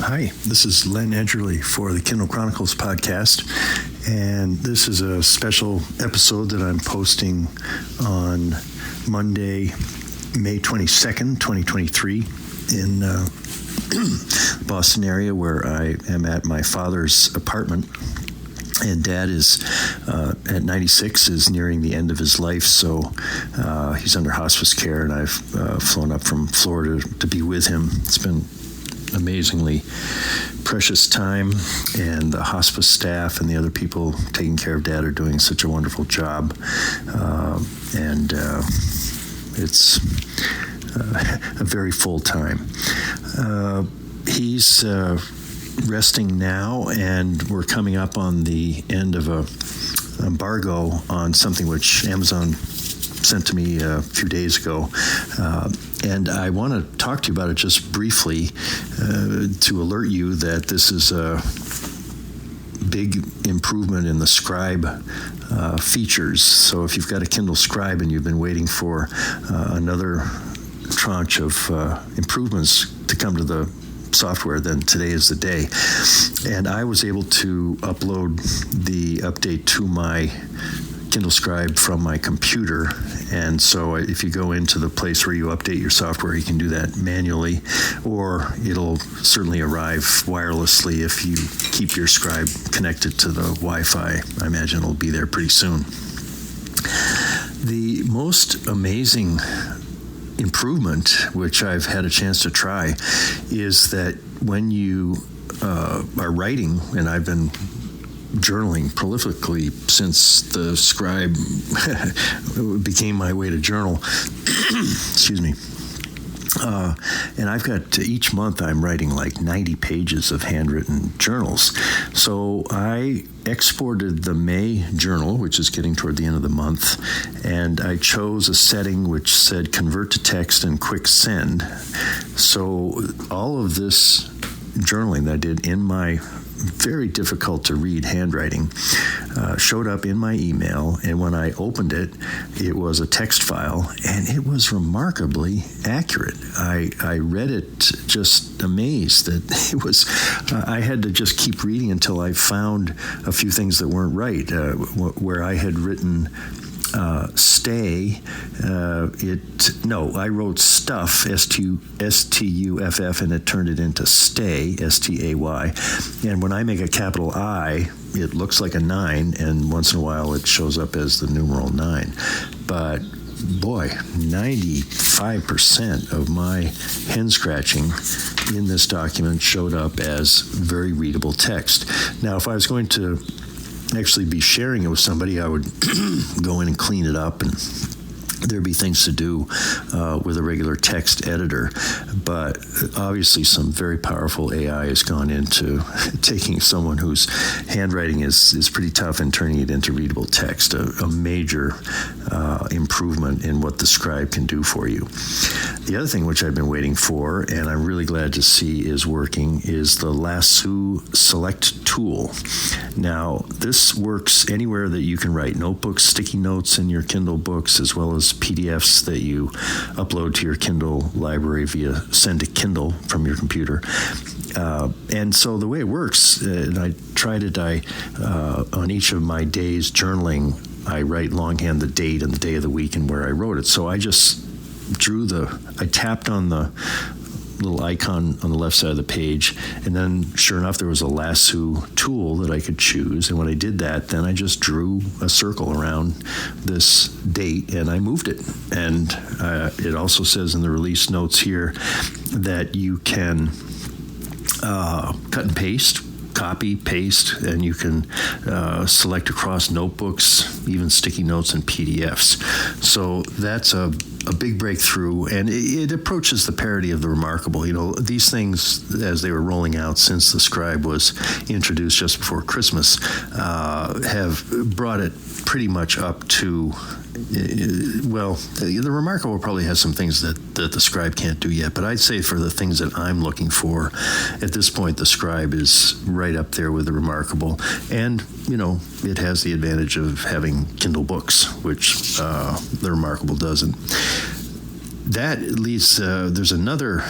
Hi, this is Len Edgerly for the Kindle Chronicles podcast, and this is a special episode that I'm posting on Monday, May 22nd, 2023, in the Boston area where I am at my father's apartment. And Dad is at 96, is nearing the end of his life, so he's under hospice care, and I've flown up from Florida to be with him. It's been amazingly precious time, and the hospice staff and the other people taking care of Dad are doing such a wonderful job, and it's a very full time. He's resting now, and we're coming up on the end of a embargo on something which Amazon sent to me a few days ago, and I want to talk to you about it just briefly to alert you that this is a big improvement in the Scribe features. So if you've got a Kindle Scribe and you've been waiting for another tranche of improvements to come to the software, then today is the day. And I was able to upload the update to my Kindle Scribe from my computer, and so if you go into the place where you update your software, you can do that manually, or it'll certainly arrive wirelessly if you keep your Scribe connected to the Wi-Fi. I imagine it'll be there pretty soon. The most amazing improvement, which I've had a chance to try, is that when you are writing, and I've been journaling prolifically since the Scribe became my way to journal. Excuse me. And I've got, each month I'm writing like 90 pages of handwritten journals. So I exported the May journal, which is getting toward the end of the month, and I chose a setting which said convert to text and quick send. So all of this journaling that I did in my very difficult to read handwriting showed up in my email, and when I opened it, it was a text file, and it was remarkably accurate. I read it just amazed that it was, I had to just keep reading until I found a few things that weren't right, where I had written stay, I wrote stuff, S-T-U-F-F, and it turned it into stay, S-T-A-Y. And when I make a capital I, it looks like a 9, and once in a while it shows up as the numeral 9. But boy, 95% of my hand scratching in this document showed up as very readable text. Now, if I was going to actually be sharing it with somebody, I would go in and clean it up, and there'd be things to do with a regular text editor. But obviously some very powerful AI has gone into taking someone whose handwriting is pretty tough and turning it into readable text, a major improvement in what the Scribe can do for you. The other thing which I've been waiting for, and I'm really glad to see is working, is the Lasso Select tool. Now, this works anywhere that you can write notebooks, sticky notes in your Kindle books, as well as PDFs that you upload to your Kindle library via Send to Kindle from your computer. And so the way it works, and I tried it, on each of my days journaling, I write longhand the date and the day of the week and where I wrote it. So I just I tapped on the little icon on the left side of the page, and then sure enough there was a lasso tool that I could choose, and when I did that, then I just drew a circle around this date and I moved it. And it also says in the release notes here that you can cut and paste, copy, paste, and you can select across notebooks, even sticky notes and PDFs. So that's a big breakthrough, and it approaches the parity of the remarkable. You know, these things, as they were rolling out since the Scribe was introduced just before Christmas, have brought it pretty much up to, well, the remarkable probably has some things that the Scribe can't do yet, but I'd say for the things that I'm looking for, at this point, the Scribe is right up there with the remarkable. And, you know, it has the advantage of having Kindle books, which the remarkable doesn't. That leads, there's another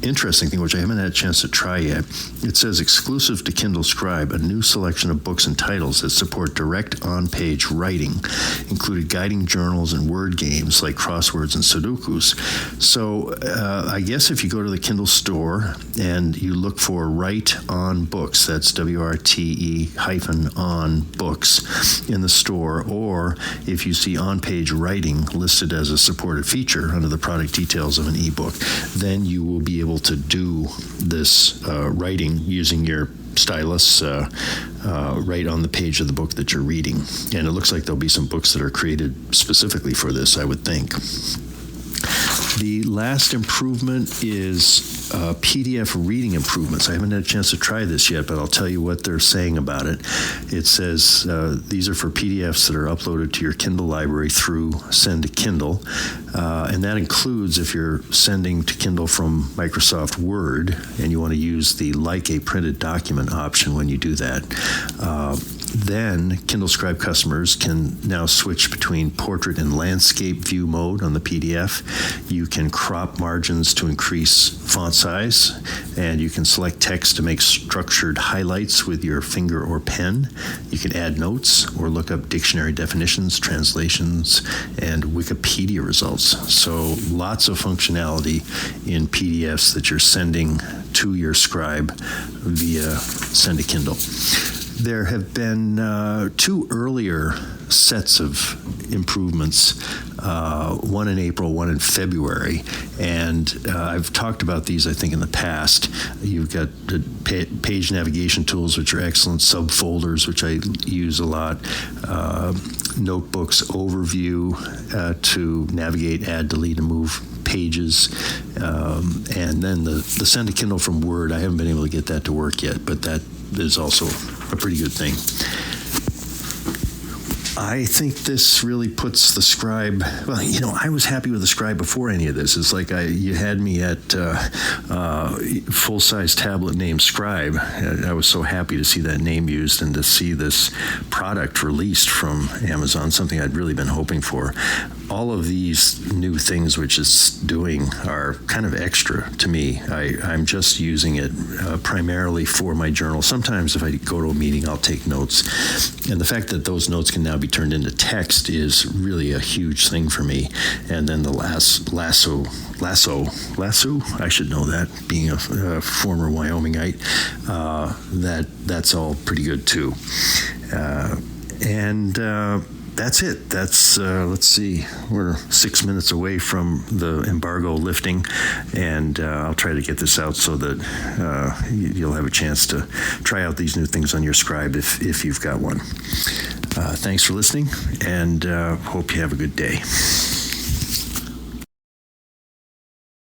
interesting thing, which I haven't had a chance to try yet. It says exclusive to Kindle Scribe, a new selection of books and titles that support direct on-page writing, included guiding journals and word games like crosswords and Sudokus. So I guess if you go to the Kindle store and you look for Write On Books, that's WRTE-on books in the store, or if you see on-page writing listed as a supported feature under the product details of an ebook, then you will be able to do this writing using your stylus right on the page of the book that you're reading. And it looks like there'll be some books that are created specifically for this, I would think. The last improvement is PDF reading improvements. I haven't had a chance to try this yet, but I'll tell you what they're saying about it. It says these are for PDFs that are uploaded to your Kindle library through Send to Kindle, and that includes if you're sending to Kindle from Microsoft Word and you want to use the Like a Printed Document option when you do that. Then Kindle Scribe customers can now switch between portrait and landscape view mode on the PDF. You can crop margins to increase font size, and you can select text to make structured highlights with your finger or pen. You can add notes or look up dictionary definitions, translations, and Wikipedia results. So lots of functionality in PDFs that you're sending to your Scribe via Send to Kindle. There have been two earlier sets of improvements, one in April, one in February, and I've talked about these, I think, in the past. You've got the page navigation tools, which are excellent, subfolders, which I use a lot, notebooks overview to navigate, add, delete, and move pages, and then the Send to Kindle from Word. I haven't been able to get that to work yet, but that is also a pretty good thing. I think this really puts the Scribe, well, you know, I was happy with the Scribe before any of this. It's like you had me at full-size tablet named Scribe. I was so happy to see that name used and to see this product released from Amazon, something I'd really been hoping for. All of these new things which it's doing are kind of extra to me. I'm just using it primarily for my journal. Sometimes if I go to a meeting, I'll take notes. And the fact that those notes can now be turned into text is really a huge thing for me. And then the Lasso, I should know that, being a former Wyomingite, that's all pretty good too. That's it. That's, let's see, we're 6 minutes away from the embargo lifting, and I'll try to get this out so that you'll have a chance to try out these new things on your Scribe if you've got one. Thanks for listening, and hope you have a good day.